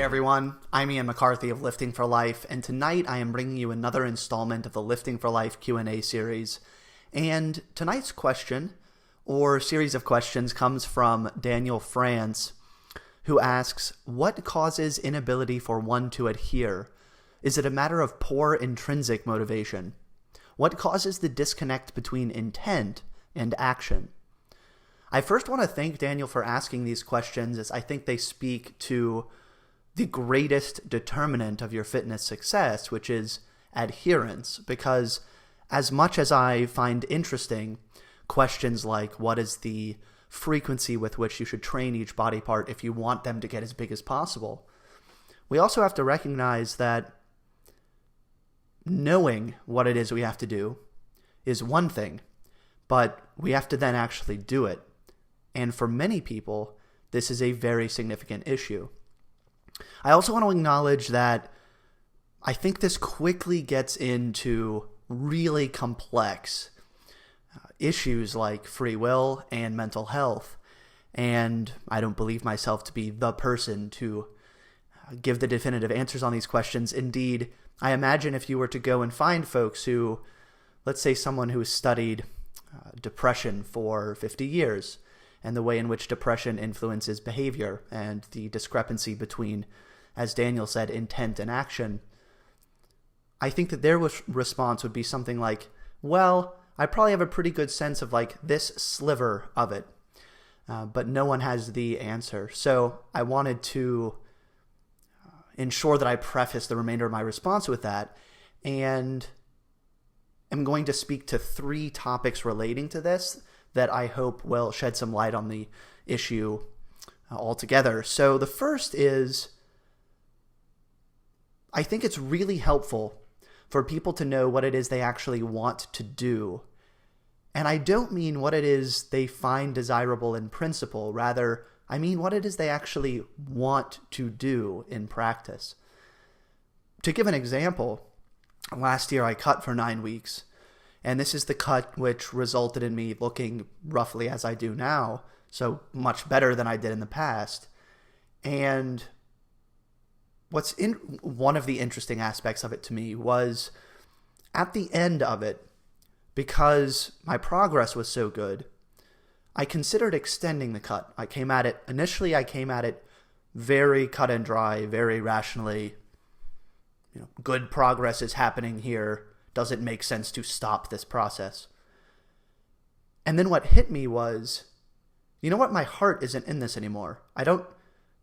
everyone, I'm Ian McCarthy of Lifting for Life, and tonight I am bringing you another installment of the Lifting for Life Q&A series. And tonight's question, or series of questions, comes from Daniel France, who asks, what causes inability for one to adhere? Is it a matter of poor intrinsic motivation? What causes the disconnect between intent and action? I first want to thank Daniel for asking these questions, as I think they speak to the greatest determinant of your fitness success, which is adherence. Because as much as I find interesting questions like what is the frequency with which you should train each body part if you want them to get as big as possible, we also have to recognize that knowing what it is we have to do is one thing, but we have to then actually do it. And for many people, this is a very significant issue. I also want to acknowledge that I think this quickly gets into really complex issues like free will and mental health. And I don't believe myself to be the person to give the definitive answers on these questions. Indeed, I imagine if you were to go and find folks who, let's say someone who has studied depression for 50 years, and the way in which depression influences behavior and the discrepancy between, as Daniel said, intent and action, I think that their response would be something like, well, I probably have a pretty good sense of like this sliver of it, but no one has the answer. So I wanted to ensure that I preface the remainder of my response with that, and I'm going to speak to 3 topics relating to this that I hope will shed some light on the issue altogether. So the first is, I think it's really helpful for people to know what it is they actually want to do. And I don't mean what it is they find desirable in principle. Rather, I mean what it is they actually want to do in practice. To give an example, last year I cut for 9 weeks. And this is the cut which resulted in me looking roughly as I do now, so much better than I did in the past. And one of the interesting aspects of it to me was at the end of it, because my progress was so good, I considered extending the cut. Initially I came at it very cut and dry, very rationally. Good progress is happening here. Does it make sense to stop this process? And then what hit me was, you know what? My heart isn't in this anymore.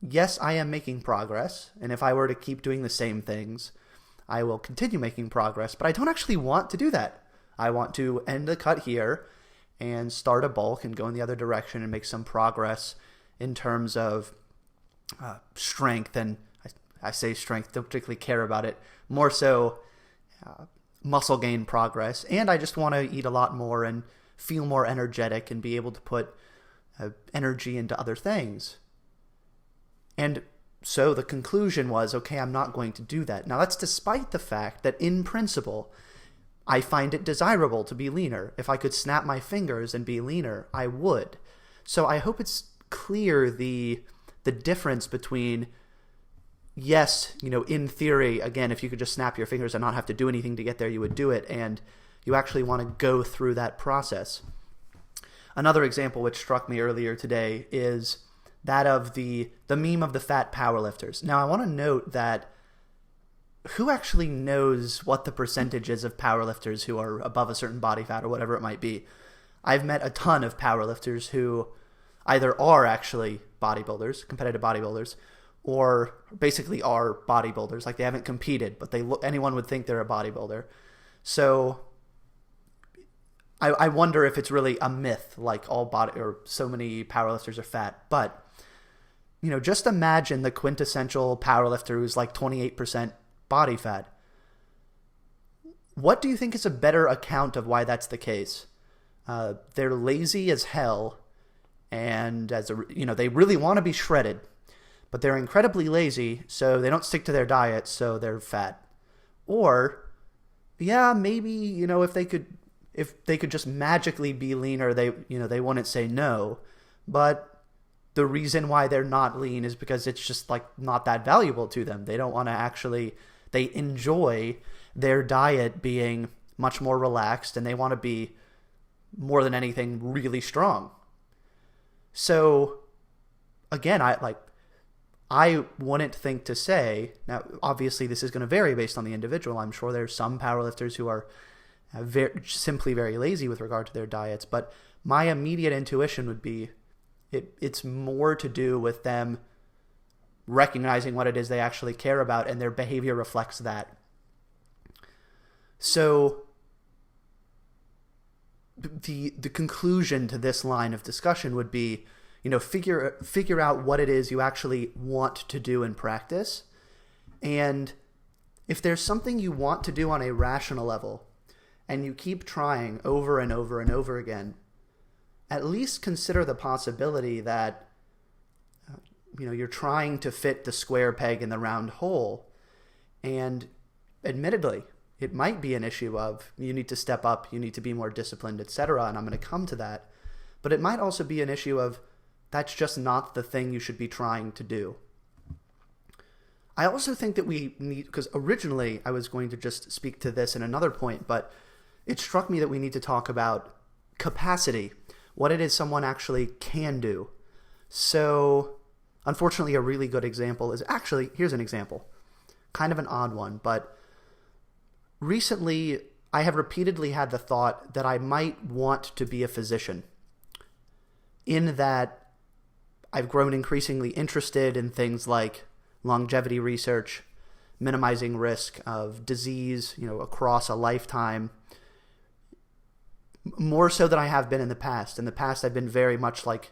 Yes, I am making progress. And if I were to keep doing the same things, I will continue making progress. But I don't actually want to do that. I want to end the cut here and start a bulk and go in the other direction and make some progress in terms of strength. And I say strength, don't particularly care about it. More so, muscle gain progress, and I just want to eat a lot more and feel more energetic and be able to put energy into other things. And so the conclusion was, okay, I'm not going to do that. Now that's despite the fact that in principle, I find it desirable to be leaner. If I could snap my fingers and be leaner, I would. So I hope it's clear the difference between, yes, in theory, again, if you could just snap your fingers and not have to do anything to get there, you would do it, and you actually want to go through that process. Another example which struck me earlier today is that of the meme of the fat powerlifters. Now, I want to note that who actually knows what the percentage is of powerlifters who are above a certain body fat or whatever it might be? I've met a ton of powerlifters who either are actually bodybuilders, competitive bodybuilders, or basically are bodybuilders, like they haven't competed, but anyone would think they're a bodybuilder. So I wonder if it's really a myth, like so many powerlifters are fat. But just imagine the quintessential powerlifter who's like 28% body fat. What do you think is a better account of why that's the case? They're lazy as hell, and they really want to be shredded, but they're incredibly lazy, so they don't stick to their diet, so they're fat. Or, yeah, maybe, if they could just magically be leaner, they wouldn't say no. But the reason why they're not lean is because it's just like not that valuable to them. They don't want to they enjoy their diet being much more relaxed, and they want to be, more than anything, really strong. So again, I wouldn't think to say, now obviously this is going to vary based on the individual. I'm sure there's some powerlifters who are simply very lazy with regard to their diets, but my immediate intuition would be it's more to do with them recognizing what it is they actually care about, and their behavior reflects that. So the conclusion to this line of discussion would be, figure out what it is you actually want to do in practice. And if there's something you want to do on a rational level and you keep trying over and over and over again, at least consider the possibility that you're trying to fit the square peg in the round hole. And admittedly, it might be an issue of you need to step up, you need to be more disciplined, etc. And I'm going to come to that. But it might also be an issue of that's just not the thing you should be trying to do. I also think that we need, because originally I was going to just speak to this in another point, but it struck me that we need to talk about capacity, what it is someone actually can do. So unfortunately, a really good example is actually, here's an example, kind of an odd one, but recently I have repeatedly had the thought that I might want to be a physician, in that I've grown increasingly interested in things like longevity research, minimizing risk of disease, across a lifetime, more so than I have been in the past. In the past, I've been very much like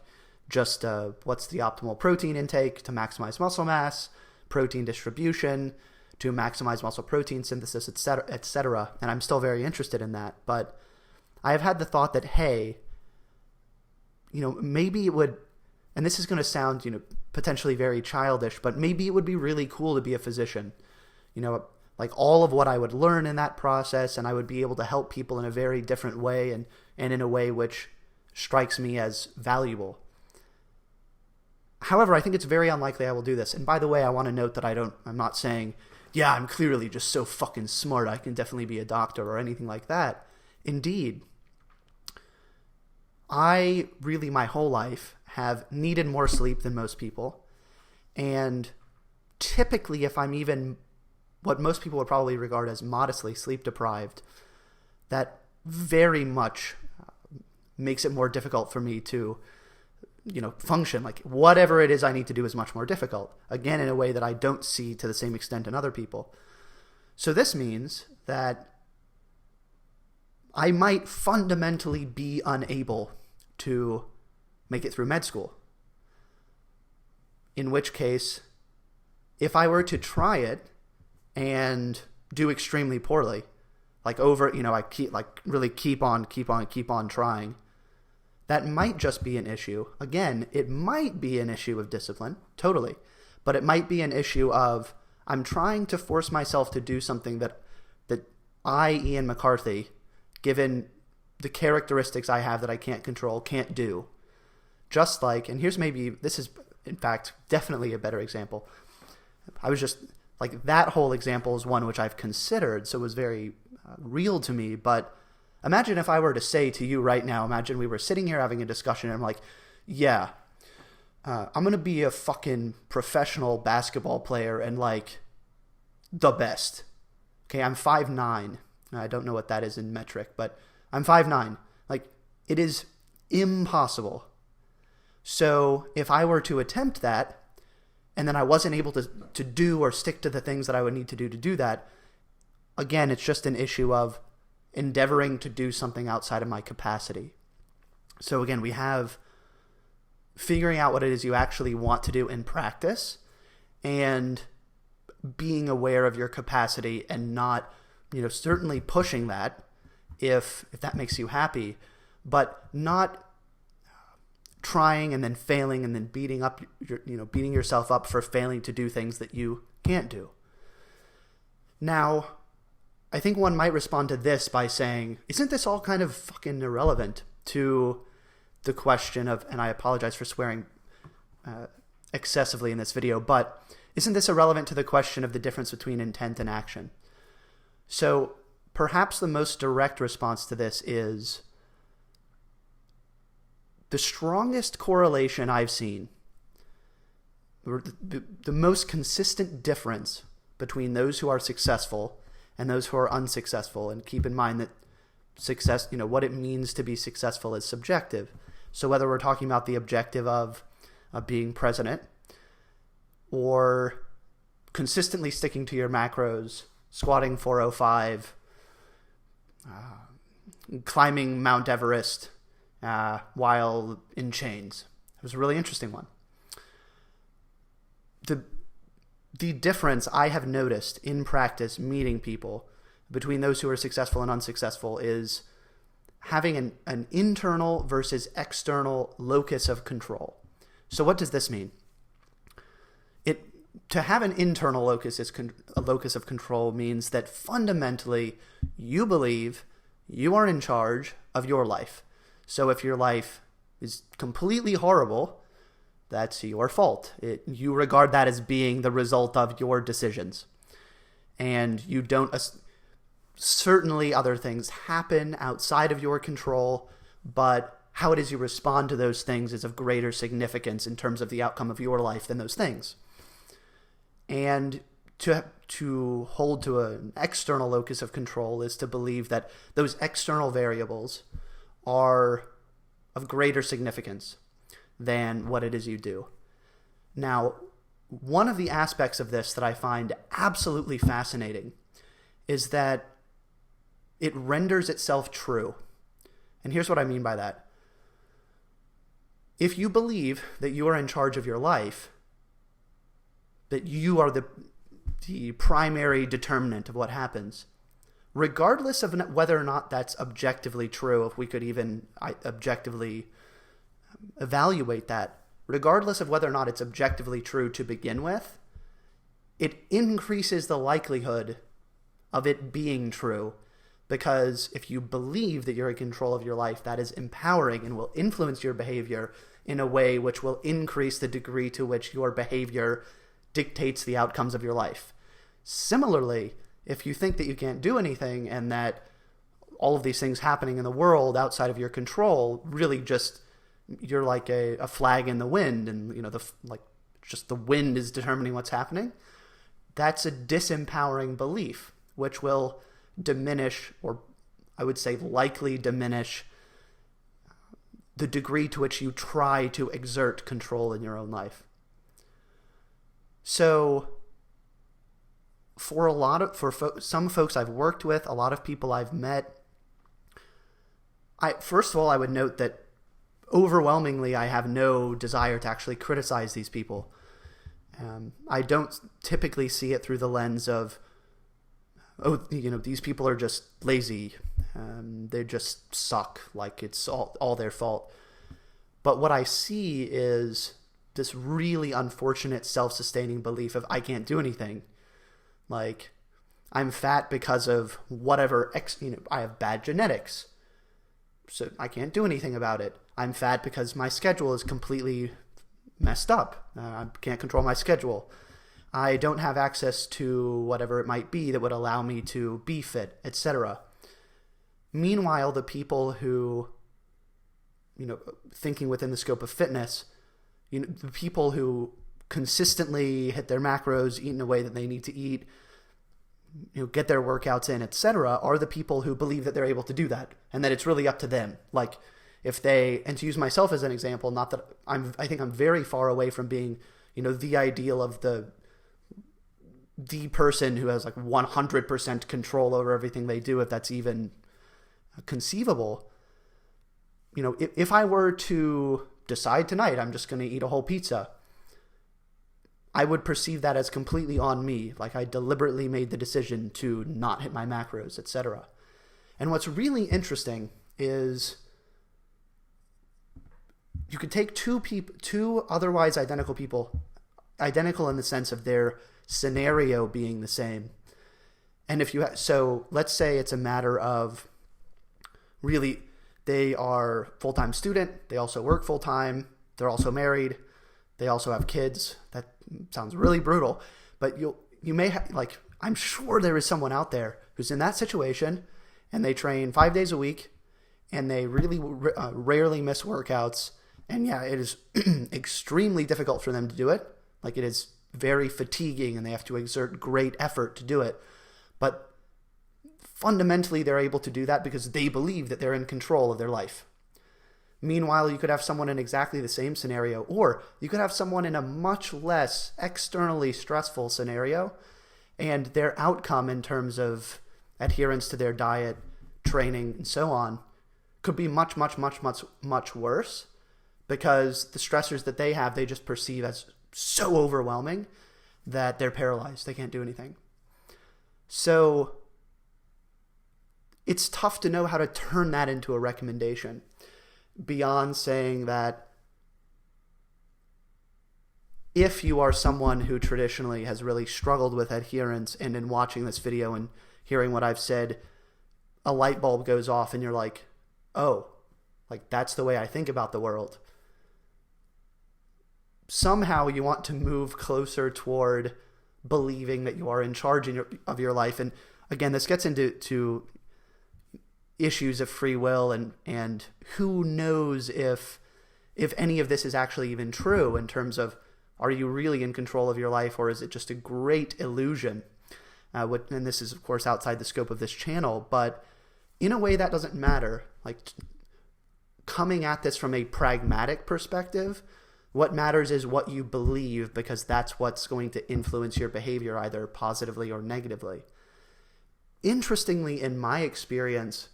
just what's the optimal protein intake to maximize muscle mass, protein distribution to maximize muscle protein synthesis, etc. And I'm still very interested in that. But I have had the thought that, hey, maybe it would, and this is going to sound, potentially very childish, but maybe it would be really cool to be a physician. Like all of what I would learn in that process, and I would be able to help people in a very different way and in a way which strikes me as valuable. However, I think it's very unlikely I will do this. And by the way, I want to note that I'm not saying, yeah, I'm clearly just so fucking smart, I can definitely be a doctor or anything like that. Indeed, I really my whole life have needed more sleep than most people. And typically, if I'm even what most people would probably regard as modestly sleep deprived, that very much makes it more difficult for me to, function. Like whatever it is I need to do is much more difficult. Again, in a way that I don't see to the same extent in other people. So this means that I might fundamentally be unable to make it through med school. In which case, if I were to try it and do extremely poorly, I keep on trying, that might just be an issue. Again, it might be an issue of discipline, totally, but it might be an issue of I'm trying to force myself to do something that I, Ian McCarthy, given the characteristics I have that I can't control, can't do. Just like, and this is in fact definitely a better example. I was just like, that whole example is one which I've considered, so it was very real to me. But imagine if I were to say to you right now, imagine we were sitting here having a discussion and I'm like, yeah, I'm going to be a fucking professional basketball player and like the best. Okay, I'm 5'9". I don't know what that is in metric, but I'm 5'9". Like, it is impossible. So if I were to attempt that, and then I wasn't able to do or stick to the things that I would need to do that, again, it's just an issue of endeavoring to do something outside of my capacity. So again, we have figuring out what it is you actually want to do in practice and being aware of your capacity and not, certainly pushing that if that makes you happy, but not trying and then failing and then beating yourself up for failing to do things that you can't do. Now, I think one might respond to this by saying, isn't this all kind of fucking irrelevant to the question of, and I apologize for swearing, excessively in this video, but isn't this irrelevant to the question of the difference between intent and action? So perhaps the most direct response to this is the strongest correlation I've seen, or the most consistent difference between those who are successful and those who are unsuccessful. And keep in mind that success, what it means to be successful is subjective. So whether we're talking about the objective of being president, or consistently sticking to your macros, squatting 405, climbing Mount Everest while in chains. It was a really interesting one. The difference I have noticed in practice meeting people between those who are successful and unsuccessful is having an internal versus external locus of control. So what does this mean? To have an internal locus of control means that fundamentally you believe you are in charge of your life. So if your life is completely horrible, that's your fault. You regard that as being the result of your decisions. And you don't... Certainly other things happen outside of your control, but how it is you respond to those things is of greater significance in terms of the outcome of your life than those things. And to hold to an external locus of control is to believe that those external variables are of greater significance than what it is you do. Now, one of the aspects of this that I find absolutely fascinating is that it renders itself true. And here's what I mean by that. If you believe that you are in charge of your life, that you are the primary determinant of what happens, regardless of whether or not that's objectively true, if we could even objectively evaluate that, regardless of whether or not it's objectively true to begin with, it increases the likelihood of it being true, because if you believe that you're in control of your life, that is empowering and will influence your behavior in a way which will increase the degree to which your behavior dictates the outcomes of your life. Similarly, if you think that you can't do anything and that all of these things happening in the world outside of your control really just, you're like a flag in the wind, and just the wind is determining what's happening, that's a disempowering belief, which will diminish, or I would say likely diminish, the degree to which you try to exert control in your own life. So for some folks I've worked with, a lot of people I've met, first of all, I would note that overwhelmingly I have no desire to actually criticize these people. I don't typically see it through the lens of, these people are just lazy. They just suck. Like it's all their fault. But what I see is this really unfortunate self-sustaining belief of I can't do anything. Like I'm fat because of whatever, I have bad genetics, so I can't do anything about it. I'm fat because my schedule is completely messed up. I can't control my schedule. I don't have access to whatever it might be that would allow me to be fit, etc. Meanwhile, the people who, thinking within the scope of fitness, the people who consistently hit their macros, eat in a way that they need to eat, get their workouts in, etc., are the people who believe that they're able to do that and that it's really up to them. Like if they, and to use myself as an example, not that I think I'm very far away from being, the ideal of the person who has like 100% control over everything they do, if that's even conceivable. If I were to decide tonight I'm just going to eat a whole pizza, I would perceive that as completely on me. Like I deliberately made the decision to not hit my macros, etc. And what's really interesting is you could take two otherwise identical people, identical in the sense of their scenario being the same. And so let's say it's a matter of really they are full-time student, they also work full-time, they're also married, They also have kids. That sounds really brutal, but you may like, I'm sure there is someone out there who's in that situation and they train 5 days a week and they really rarely miss workouts. And yeah, it is extremely difficult for them to do it. Like, it is very fatiguing and they have to exert great effort to do it. But fundamentally, they're able to do that because they believe that they're in control of their life. Meanwhile, you could have someone in exactly the same scenario, or you could have someone in a much less externally stressful scenario, and their outcome in terms of adherence to their diet, training, and so on could be much, much, much, much, much worse, because the stressors that they have, they just perceive as so overwhelming that they're paralyzed. They can't do anything. So it's tough to know how to turn that into a recommendation beyond saying that if you are someone who traditionally has really struggled with adherence, and in watching this video and hearing what I've said, a light bulb goes off and you're like, oh, like that's the way I think about the world. Somehow you want to move closer toward believing that you are in charge of your life. And again, this gets into issues of free will and who knows if any of this is actually even true in terms of, are you really in control of your life, or is it just a great illusion? And this is, of course, outside the scope of this channel, but in a way that doesn't matter. Like, coming at this from a pragmatic perspective, what matters is what you believe, because that's what's going to influence your behavior either positively or negatively. Interestingly, in my experience,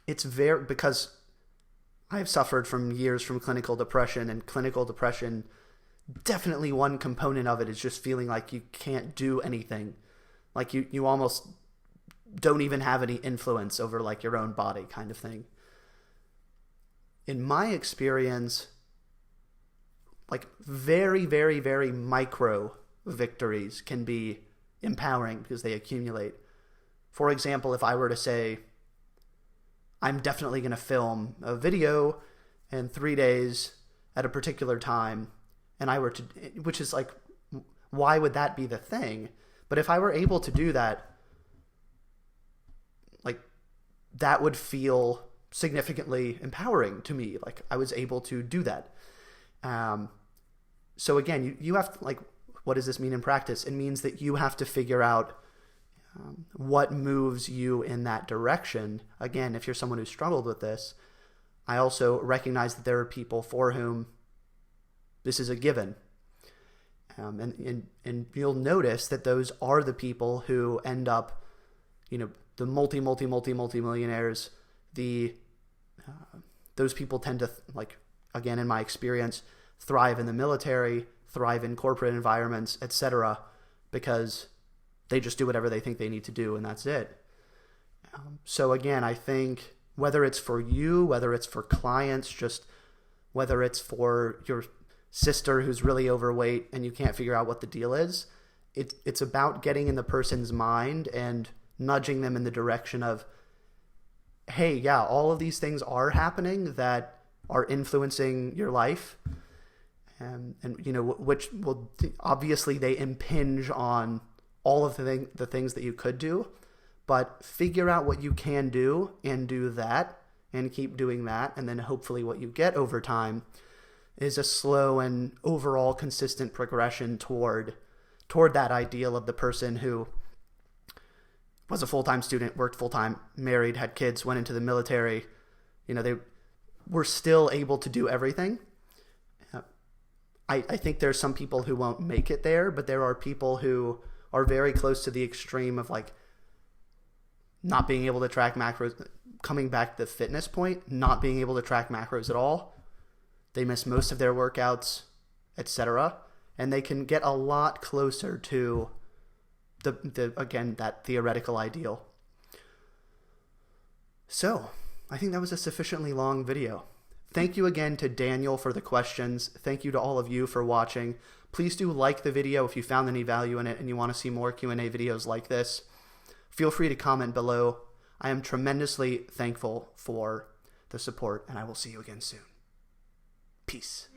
because I've suffered from years from clinical depression, and clinical depression, definitely one component of it is just feeling like you can't do anything. Like you almost don't even have any influence over like your own body, kind of thing. In my experience, like very, very, very micro victories can be empowering because they accumulate. For example, if I were to say, I'm definitely going to film a video in 3 days at a particular time, and I were to, which is like, why would that be the thing? But if I were able to do that, like, that would feel significantly empowering to me. Like, I was able to do that. So again, you have to, like, what does this mean in practice? It means that you have to figure out what moves you in that direction. Again, if you're someone who struggled with this, I also recognize that there are people for whom this is a given. And you'll notice that those are the people who end up, the multi-millionaires. Those people tend to, like, again, in my experience, thrive in the military, thrive in corporate environments, etc., because they just do whatever they think they need to do, and that's it. So again, I think whether it's for you, whether it's for clients, just whether it's for your sister who's really overweight and you can't figure out what the deal is, it's about getting in the person's mind and nudging them in the direction of, hey, yeah, all of these things are happening that are influencing your life, and which will obviously they impinge on all of the things that you could do, but figure out what you can do and do that and keep doing that, and then hopefully what you get over time is a slow and overall consistent progression toward that ideal of the person who was a full-time student, worked full-time, married, had kids, went into the military. They were still able to do everything. I think there's some people who won't make it there, but there are people who are very close to the extreme of, like, not being able to track macros, coming back to the fitness point, not being able to track macros at all. They miss most of their workouts, etc. And they can get a lot closer to again, that theoretical ideal. So, I think that was a sufficiently long video. Thank you again to Daniel for the questions. Thank you to all of you for watching. Please do like the video if you found any value in it and you want to see more Q&A videos like this. Feel free to comment below. I am tremendously thankful for the support, and I will see you again soon. Peace.